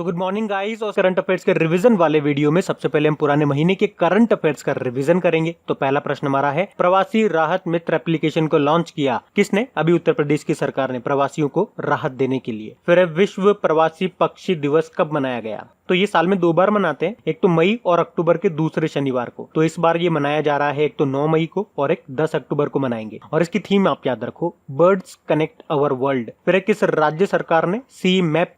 So good morning guys. और current affairs के revision वाले वीडियो में सबसे पहले हम पुराने महीने के करंट अफेयर्स का रिवीजन करेंगे। तो पहला प्रश्न हमारा है, प्रवासी राहत मित्र एप्लीकेशन को लॉन्च किया किसने? अभी उत्तर प्रदेश की सरकार ने प्रवासियों को राहत देने के लिए। फिर है, विश्व प्रवासी पक्षी दिवस कब मनाया गया? तो ये साल में 2 बार मनाते हैं, एक तो मई और अक्टूबर के दूसरे शनिवार को। तो इस बार ये मनाया जा रहा है एक तो 9 मई को और एक 10 अक्टूबर को मनाएंगे। और इसकी थीम आप याद रखो, बर्ड्स कनेक्ट अवर वर्ल्ड। फिर किस राज्य सरकार ने सी मैप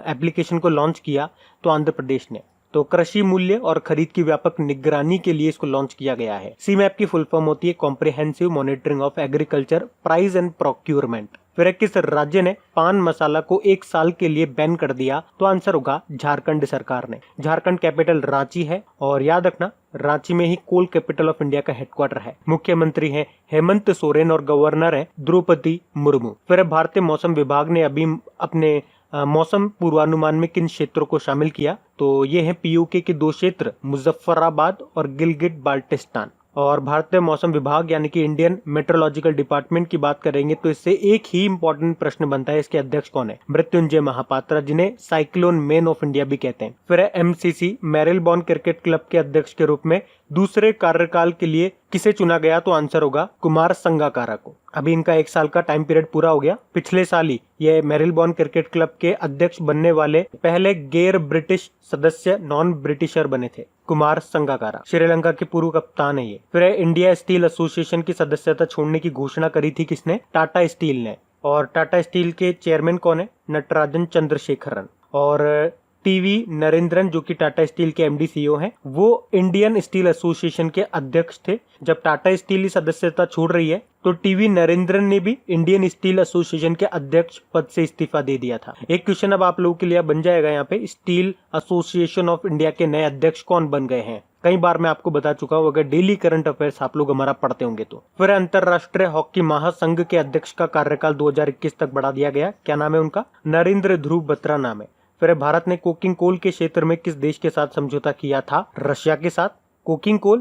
एप्लीकेशन को लॉन्च किया? तो आंध्र प्रदेश ने। तो कृषि मूल्य और खरीद की व्यापक निगरानी के लिए इसको लॉन्च किया गया है। सी मैप की फुल फॉर्म होती है comprehensive monitoring of agriculture price and procurement. फिर किस राज्य ने पान मसाला को 1 साल के लिए बैन कर दिया? तो आंसर होगा झारखंड सरकार ने। झारखंड कैपिटल रांची है और याद रखना रांची में ही कोल कैपिटल ऑफ इंडिया का हेडक्वार्टर है। मुख्यमंत्री हैं हेमंत सोरेन और गवर्नर है द्रौपदी मुर्मू। फिर भारतीय मौसम विभाग ने अभी अपने मौसम पूर्वानुमान में किन क्षेत्रों को शामिल किया? तो ये है पीओके के 2 क्षेत्र, मुजफ्फराबाद और गिलगिट बाल्टिस्तान। और भारतीय मौसम विभाग यानी कि इंडियन मेट्रोलॉजिकल डिपार्टमेंट की बात करेंगे तो इससे एक ही इंपॉर्टेंट प्रश्न बनता है, इसके अध्यक्ष कौन है? मृत्युंजय महापात्रा, जिन्हें साइक्लोन मैन ऑफ इंडिया भी कहते हैं। फिर है एमसीसी मेरिलबॉर्न क्रिकेट क्लब के अध्यक्ष के रूप में दूसरे कार्यकाल के लिए किसे चुना गया? तो आंसर होगा कुमार संगकारा को। अभी इनका 1 साल का टाइम पीरियड पूरा हो गया। पिछले साल ही ये मेरिलबॉर्न क्रिकेट क्लब के अध्यक्ष बनने वाले पहले गैर ब्रिटिश सदस्य नॉन ब्रिटिशर बने थे, कुमार संगकारा। श्रीलंका के पूर्व कप्तान है ये। फिर इंडिया स्टील एसोसिएशन की सदस्यता छोड़ने की घोषणा करी थी किसने? टाटा स्टील ने। और टाटा स्टील के चेयरमैन कौन है? नटराजन चंद्रशेखरन। और टीवी नरेंद्रन, जो कि टाटा स्टील के एमडी सीईओ हैं, वो इंडियन स्टील एसोसिएशन के अध्यक्ष थे। जब टाटा स्टील की सदस्यता छोड़ रही है तो टीवी नरेंद्रन ने भी इंडियन स्टील एसोसिएशन के अध्यक्ष पद से इस्तीफा दे दिया था। एक क्वेश्चन अब आप लोगों के लिए बन जाएगा यहाँ पे, स्टील एसोसिएशन ऑफ इंडिया के नए अध्यक्ष कौन बन गए हैं? कई बार मैं आपको बता चुका हूँ, अगर डेली करंट अफेयर्स आप लोग हमारा पढ़ते होंगे तो। फिर अंतरराष्ट्रीय हॉकी महासंघ के अध्यक्ष का कार्यकाल 2021 तक बढ़ा दिया गया। क्या नाम है उनका? नरेंद्र ध्रुव बत्रा नाम है। फिर भारत ने कोकिंग कोल के क्षेत्र में किस देश के साथ समझौता किया था? रशिया के साथ। Coking coal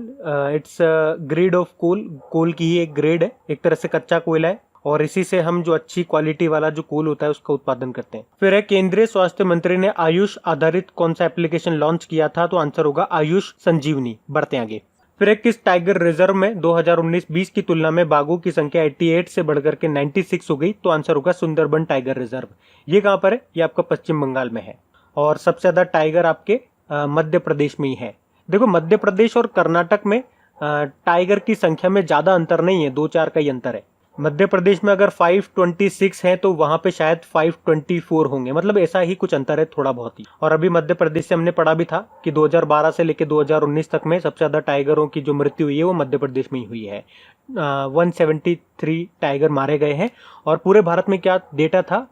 it's grade of coal, coal की ही एक ग्रेड है, एक तरह से कच्चा कोयला है और इसी से हम जो अच्छी क्वालिटी वाला जो कोल होता है उसका उत्पादन करते हैं। फिर केंद्रीय स्वास्थ्य मंत्री ने आयुष आधारित कौन सा एप्लीकेशन लॉन्च किया था? तो आंसर होगा आयुष संजीवनी। बढ़ते आगे। फिर किस टाइगर रिजर्व में 2019-20 की तुलना में बाघों की संख्या 88 से बढ़कर के 96 हो गई? तो आंसर होगा सुंदरबन टाइगर रिजर्व। ये कहां पर है? ये आपका पश्चिम बंगाल में है। और सबसे ज्यादा टाइगर आपके मध्य प्रदेश में ही है। देखो मध्य प्रदेश और कर्नाटक में टाइगर की संख्या में ज्यादा अंतर नहीं है, 2-4 का ही अंतर है। मध्य प्रदेश में अगर 526 है तो वहां पे शायद 524 होंगे, मतलब ऐसा ही कुछ अंतर है थोड़ा बहुत ही। और अभी मध्य प्रदेश से हमने पढ़ा भी था कि 2012 से लेकर 2019 तक में सबसे ज्यादा टाइगरों की जो मृत्यु हुई है वो मध्य प्रदेश में ही हुई है। 173 टाइगर मारे गए हैं और पूरे भारत में क्या डेटा था?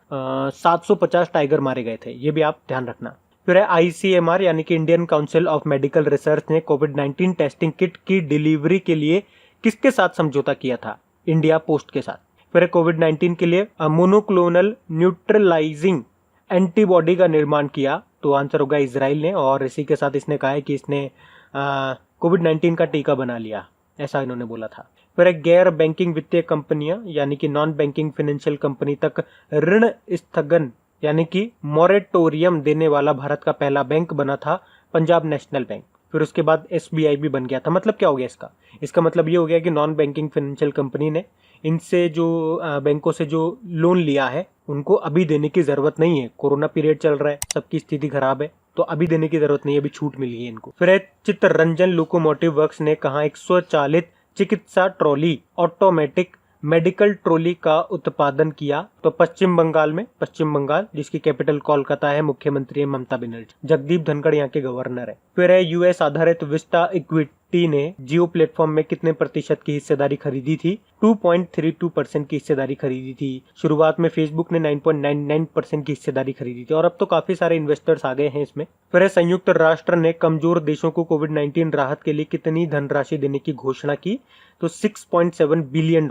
750 टाइगर मारे गए थे, ये भी आप ध्यान रखना। फिर है ICMR यानी कि Indian council of medical research ने कोविड-19 टेस्टिंग किट की डिलीवरी के लिए किसके साथ समझौता किया था? इंडिया पोस्ट के साथ। फिर कोविड-19 के लिए मोनोक्लोनल न्यूट्रलाइजिंग एंटीबॉडी का निर्माण किया? तो आंसर होगा इजराइल ने। और इसी के साथ इसने कहा है कि इसने कोविड-19 का टीका बना लिया, ऐसा इन्होंने बोला था। फिर गैर बैंकिंग वित्तीय कंपनियां यानी कि नॉन बैंकिंग फाइनेंशियल कंपनी तक ऋण स्थगन यानी कि मोरेटोरियम देने वाला भारत का पहला बैंक बना था पंजाब नेशनल बैंक। फिर उसके बाद SBI भी बन गया था। मतलब क्या हो गया इसका? इसका मतलब ये हो गया कि नॉन बैंकिंग फाइनेंशियल कंपनी ने इनसे जो बैंकों से जो लोन लिया है उनको अभी देने की जरूरत नहीं है। कोरोना पीरियड चल रहा है, सबकी स्थिति खराब है, तो अभी देने की जरूरत नहीं है, अभी छूट मिली है इनको। फिर चित्तरंजन लोकोमोटिव वर्क्स ने कहा 1 स्वचालित चिकित्सा ट्रॉली ऑटोमेटिक मेडिकल ट्रॉली का उत्पादन किया? तो पश्चिम बंगाल में, पश्चिम बंगाल जिसकी कैपिटल कोलकाता है, मुख्यमंत्री है ममता बनर्जी। जगदीप धनखड़ यहाँ के गवर्नर है। फिर US आधारित विस्टा इक्विटी ने जियो प्लेटफॉर्म में कितने प्रतिशत की हिस्सेदारी खरीदी थी? 2.32% की हिस्सेदारी खरीदी थी। शुरुआत में फेसबुक ने 9.99% की हिस्सेदारी खरीदी थी और अब तो काफी सारे इन्वेस्टर्स आ गए हैं इसमें। फिर संयुक्त राष्ट्र ने कमजोर देशों को कोविड-19 राहत के लिए कितनी धनराशि देने की घोषणा की? तो $6.7 बिलियन।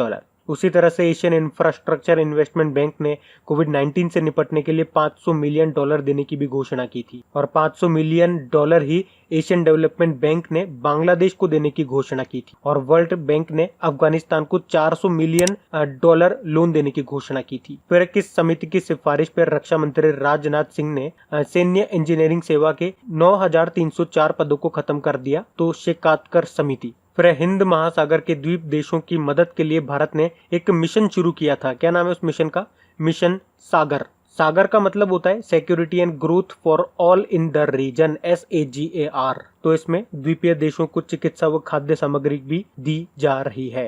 उसी तरह से एशियन इंफ्रास्ट्रक्चर इन्वेस्टमेंट बैंक ने कोविड-19 से निपटने के लिए $500 मिलियन देने की भी घोषणा की थी और $500 मिलियन ही एशियन डेवलपमेंट बैंक ने बांग्लादेश को देने की घोषणा की थी और वर्ल्ड बैंक ने अफगानिस्तान को $400 मिलियन लोन देने की घोषणा की थी। फिर किस समिति की सिफारिश पर रक्षा मंत्री राजनाथ सिंह ने सैन्य इंजीनियरिंग सेवा के 9,304 पदों को खत्म कर दिया? तो शेकातकर समिति। फिर हिंद महासागर के द्वीप देशों की मदद के लिए भारत ने एक मिशन शुरू किया था। क्या नाम है उस मिशन का? मिशन सागर। सागर का मतलब होता है security and growth for all in the region, SAGAR। तो इसमें द्वीपीय देशों को चिकित्सा व खाद्य सामग्री भी दी जा रही है।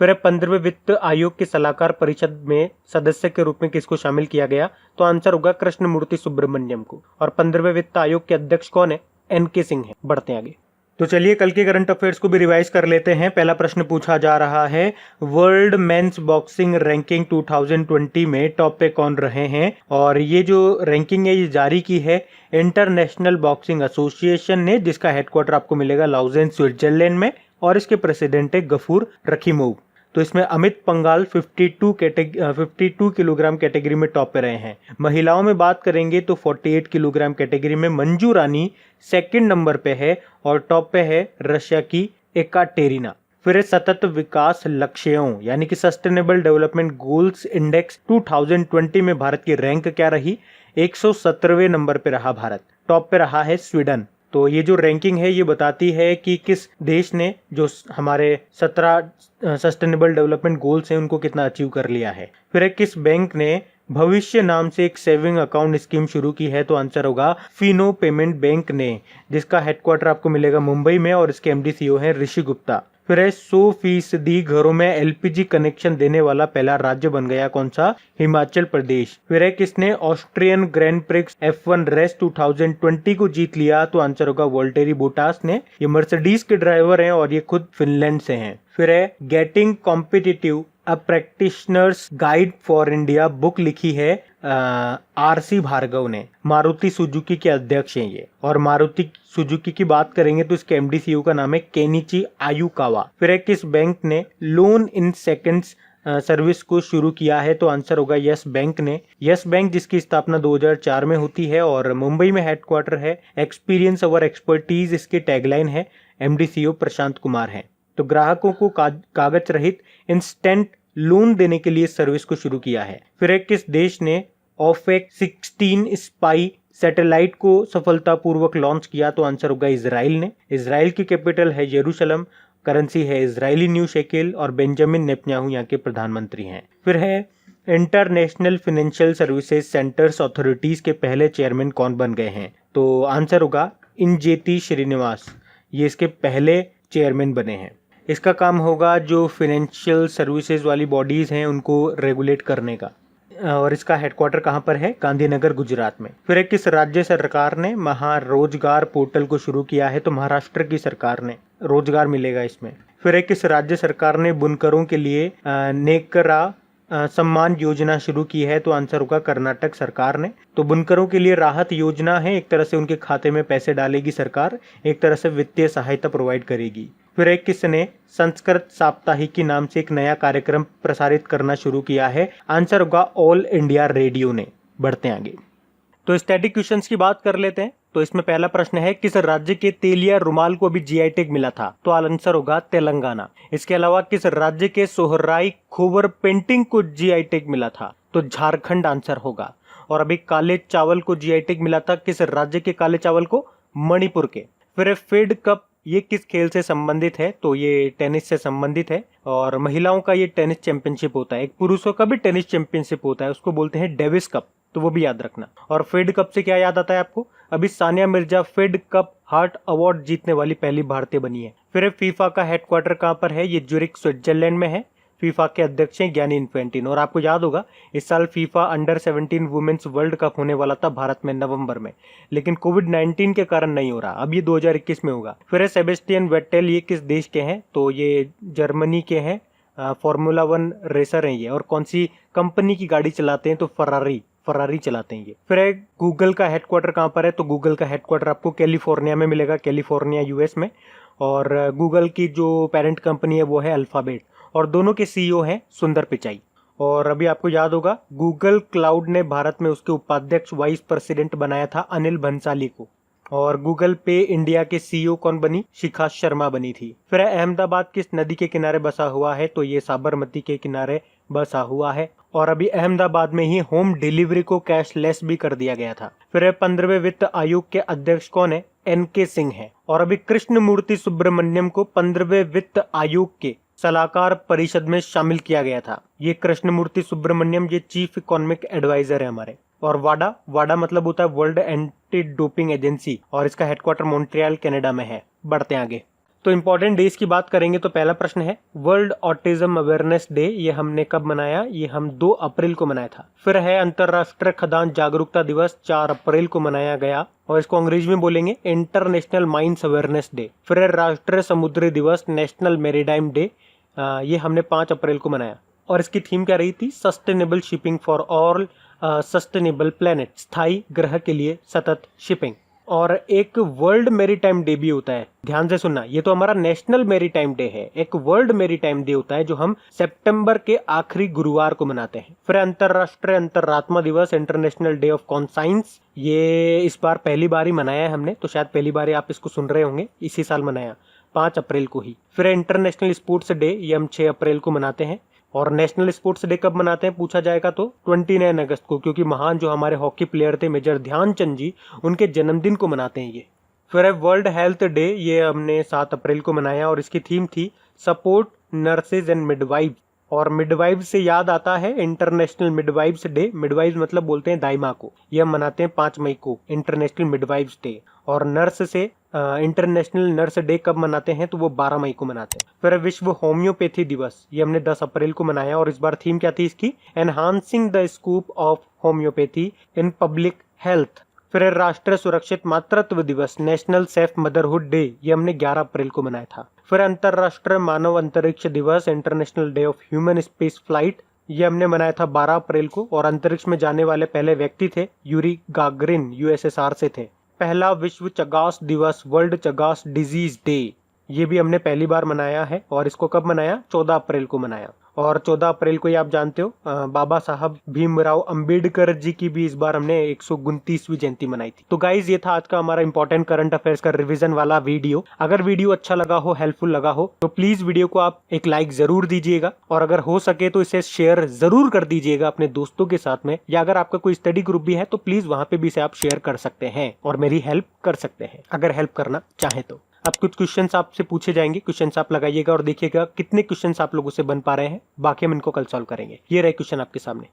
फिर 15वें वित्त आयोग के सलाहकार परिषद में सदस्य के रूप में किसको शामिल किया गया? तो आंसर होगा कृष्णमूर्ति सुब्रमण्यम को। और 15वें वित्त आयोग के अध्यक्ष कौन है? NK सिंह है। बढ़ते आगे। तो चलिए कल के करंट अफेयर्स को भी रिवाइज कर लेते हैं। पहला प्रश्न पूछा जा रहा है, वर्ल्ड मेंस बॉक्सिंग रैंकिंग 2020 में टॉप पे कौन रहे हैं? और ये जो रैंकिंग है ये जारी की है इंटरनेशनल बॉक्सिंग एसोसिएशन ने, जिसका हेडक्वार्टर आपको मिलेगा लाउजेन स्विट्जरलैंड में और इसके प्रेसिडेंट है गफूर रखीमोव। तो इसमें अमित पंघाल 52 किलोग्राम कैटेगरी में टॉप पे रहे हैं। महिलाओं में बात करेंगे तो 48 किलोग्राम कैटेगरी में मंजू रानी सेकंड नंबर पे है और टॉप पे है रशिया की एकाटेरिना। फिर सतत विकास लक्ष्यों यानी कि सस्टेनेबल डेवलपमेंट गोल्स इंडेक्स 2020 में भारत की रैंक क्या रही? 117वें नंबर पे रहा भारत। टॉप पे रहा है स्वीडन। तो ये जो रैंकिंग है ये बताती है कि किस देश ने जो हमारे 17 सस्टेनेबल डेवलपमेंट गोल्स हैं उनको कितना अचीव कर लिया है। फिर किस बैंक ने भविष्य नाम से एक सेविंग अकाउंट स्कीम शुरू की है? तो आंसर होगा फिनो पेमेंट बैंक ने, जिसका हेडक्वार्टर आपको मिलेगा मुंबई में और इसके MD CEO हैं ऋषि गुप्ता। फिर 100% घरों में LPG कनेक्शन देने वाला पहला राज्य बन गया कौन सा? हिमाचल प्रदेश। फिर किसने Austrian grand prix F1 race 2020 को जीत लिया? तो आंसर होगा वोल्टेरी बोटास ने। ये मर्सिडीज के ड्राइवर हैं और ये खुद फिनलैंड से हैं। फिर getting competitive a practitioners guide for India book लिखी है RC भार्गव ने। मारुति सुजुकी के अध्यक्ष हैं ये। और मारुति सुजुकी की बात करेंगे तो इसके MD CEO का नाम है केनिची आयुकावा। फिर किस बैंक ने लोन इन सेकंड्स सर्विस को शुरू किया है? तो आंसर होगा यस बैंक ने। यस बैंक जिसकी स्थापना 2004 में होती है और मुंबई में हेडक्वार्टर है। एक्सपीरियंस और एक्सपर्टीज इसकी टैगलाइन है। MD CEO प्रशांत कुमार हैं। तो ग्राहकों को कागज रहित इंस्टेंट लोन देने के लिए सर्विस को शुरू किया है। फिर किस देश ने OFAC 16 स्पाई सैटेलाइट को सफलतापूर्वक लॉन्च किया? तो आंसर होगा इजराइल ने। इजराइल की कैपिटल है यरूशलेम, करेंसी है इजरायली न्यू शेकेल और बेंजामिन नेतन्याहू यहाँ के प्रधानमंत्री हैं। फिर है international financial services centres authorities के पहले चेयरमैन कौन बन गए हैं? तो आंसर होगा इंजेती श्रीनिवास, ये इसके पहले चेयरमैन बने हैं। इसका काम होगा जो फाइनेंशियल सर्विसेज वाली बॉडीज हैं उनको रेगुलेट करने का। और इसका हेडक्वार्टर कहाँ पर है? गांधीनगर गुजरात में। फिर किस राज्य सरकार ने महारोजगार पोर्टल को शुरू किया है? तो महाराष्ट्र की सरकार ने। रोजगार मिलेगा इसमें। फिर किस राज्य सरकार ने बुनकरों के लिए नेकरा सम्मान योजना शुरू की है? तो आंसर होगा कर्नाटक सरकार ने। तो बुनकरों के लिए राहत योजना है, एक तरह से उनके खाते में पैसे डालेगी सरकार, एक तरह से वित्तीय सहायता प्रोवाइड करेगी। फिर किसने संस्कृत साप्ताहिक के नाम से एक नया कार्यक्रम प्रसारित करना शुरू किया है? आंसर होगा ऑल इंडिया रेडियो ने। बढ़ते आगे। तो स्टैटिक क्वेश्चंस की बात कर लेते हैं। तो इसमें पहला प्रश्न है किस राज्य के तेल या रुमाल को भी GI टैग मिला था? तो आंसर होगा तेलंगाना। इसके अलावा किस राज्य के सोहराई खोवर पेंटिंग को GI टैग मिला था? तो झारखंड आंसर होगा। और अभी काले चावल को GI टैग मिला था किस राज्य के काले चावल को? मणिपुर के। फिर फेड कप ये किस खेल से संबंधित है? तो ये टेनिस से संबंधित है और महिलाओं का ये टेनिस चैंपियनशिप होता है। एक पुरुषों का भी टेनिस चैंपियनशिप होता है, उसको बोलते हैं डेविस कप, तो वो भी याद रखना। और फेड कप से क्या याद आता है आपको? अभी Sania Mirza Fed Cup heart award जीतने वाली पहली भारतीय बनी है। फिर फीफा का हेडक्वार्टर कहाँ पर है? ये ज्यूरिख स्विट्जरलैंड में है। फीफा के अध्यक्ष हैं गियानी इन्फेंटिनो। और आपको याद होगा इस साल FIFA under 17 women's world cup होने वाला था भारत में नवंबर में, लेकिन कोविड-19 के कारण नहीं हो रहा। अब ये 2021 में होगा। फिर सेबेस्टियन वेटेल ये किस देश के हैं? तो ये जर्मनी के हैं। फॉर्मूला 1 रेसर हैं ये। और कौन सी कंपनी की गाड़ी चलाते हैं? तो फरारी चलाते हैं ये। फिर गूगल का हेडक्वार्टर कहाँ पर है? तो गूगल का हेडक्वार्टर आपको कैलिफोर्निया में मिलेगा, कैलिफोर्निया US में। और गूगल की जो पेरेंट कंपनी है वो है अल्फाबेट, और दोनों के सीईओ हैं सुंदर पिचाई। और अभी आपको याद होगा गूगल क्लाउड ने भारत में उसके उपाध्यक्ष वाइस प्रेसिडेंट बनाया था अनिल भंसाली को। और गूगल पे इंडिया के सीईओ कौन बनी? शिखा शर्मा बनी थी। फिर अहमदाबाद किस नदी के किनारे बसा हुआ है? तो ये साबरमती के किनारे बसा हुआ है। और अभी अहमदाबाद में ही होम डिलीवरी को कैशलेस भी कर दिया गया था। फिर 15वें वित्त आयोग के अध्यक्ष कौन है? NK सिंह है। और अभी कृष्णमूर्ति सुब्रमण्यम को 15वें वित्त आयोग के सलाहकार परिषद में शामिल किया गया था। ये कृष्णमूर्ति सुब्रमण्यम ये चीफ इकोनॉमिक एडवाइजर है हमारे। और वाडा मतलब होता है वर्ल्ड एंटी डोपिंग एजेंसी, और इसका हेडक्वार्टर मॉन्ट्रियल कनाडा में है। बढ़ते आगे तो इंपॉर्टेंट डेज की बात करेंगे तो पहला प्रश्न है वर्ल्ड ऑटिज्म अवेयरनेस डे। ये हमने कब मनाया? ये हम 2 अप्रैल को मनाया था। फिर है अंतरराष्ट्रीय खदान जागरूकता दिवस, 4 अप्रैल को मनाया गया, और इसको अंग्रेजी में बोलेंगे इंटरनेशनल माइंस अवेयरनेस डे। फिर है राष्ट्रीय समुद्री दिवस, नेशनल मेरीटाइम डे, ये हमने 5 अप्रैल को मनाया। और इसकी थीम क्या रही थी? Sustainable shipping for all sustainable planet, स्थायी ग्रह के लिए सतत शिपिंग। और एक वर्ल्ड मेरीटाइम डे भी होता है, ध्यान से सुनना, ये तो हमारा नेशनल मेरीटाइम डे है। एक वर्ल्ड मेरीटाइम डे होता है जो हम सितंबर के आखिरी गुरुवार को मनाते हैं। फिर अंतरराष्ट्रीय अंतरात्मा दिवस, इंटरनेशनल डे ऑफ कॉन्साइंस, ये इस बार पहली बार ही मनाया है हमने, तो शायद पहली बार ही आप इसको सुन रहे होंगे, इसी साल मनाया 5 अप्रैल को ही। फिर इंटरनेशनल स्पोर्ट्स डे, ये हम 6 अप्रैल को मनाते हैं। और नेशनल स्पोर्ट्स डे कब मनाते हैं पूछा जाएगा तो 29 अगस्त को, क्योंकि महान जो हमारे हॉकी प्लेयर थे मेजर ध्यानचंद जी, उनके जन्मदिन को मनाते हैं ये। फिर है वर्ल्ड हेल्थ डे, ये हमने 7 अप्रैल को मनाया, और इसकी थीम थी सपोर्ट नर्सेज एंड मिडवाइफ। और मिडवाइफ से याद आता है इंटरनेशनल मिडवाइफ्स डे, मिडवाइफ मतलब बोलते हैं दाई माँ को, ये हम मनाते हैं 5 मई को, इंटरनेशनल मिडवाइफ्स डे। और नर्स से इंटरनेशनल नर्स डे कब मनाते हैं? तो वो 12 मई को मनाते हैं। फिर विश्व होम्योपैथी दिवस, ये हमने 10 अप्रैल को मनाया, और इस बार थीम क्या थी इसकी? Enhancing the scope of homeopathy in public health. फिर राष्ट्रीय सुरक्षित मातृत्व दिवस, नेशनल सेफ मदरहुड डे, ये हमने 11 अप्रैल को मनाया था। फिर अंतरराष्ट्रीय मानव अंतरिक्ष दिवस, international day of human space flight, ये हमने मनाया था 12 अप्रैल को, और अंतरिक्ष में जाने वाले पहले व्यक्ति थे यूरी गागरिन, USSR से थे। पहला विश्व चगास दिवस, वर्ल्ड चगास डिजीज डे, ये भी हमने पहली बार मनाया है, और इसको कब मनाया? 14 अप्रैल को मनाया। और 14 अप्रैल को ही आप जानते हो बाबा साहब भीमराव अंबेडकर जी की भी इस बार हमने 129वीं जयंती मनाई थी। तो गाइज ये था आज का हमारा इंपॉर्टेंट करंट अफेयर्स का रिवीजन वाला वीडियो। अगर वीडियो अच्छा लगा हो, हेल्पफुल लगा हो, तो प्लीज वीडियो को आप एक लाइक जरूर दीजिएगा, और अगर हो सके तो इसे शेयर जरूर कर दीजिएगा अपने दोस्तों के साथ में, या अगर आपका कोई स्टडी ग्रुप भी है तो प्लीज वहां पे भी इसे आप शेयर कर सकते हैं और मेरी हेल्प कर सकते हैं अगर हेल्प करना चाहे तो। अब कुछ क्वेश्चंस आपसे पूछे जाएंगे, क्वेश्चंस आप लगाइएगा और देखिएगा कितने क्वेश्चंस आप लोगों से बन पा रहे हैं, बाकी हम इनको कल सॉल्व करेंगे। ये रहे क्वेश्चन आपके सामने।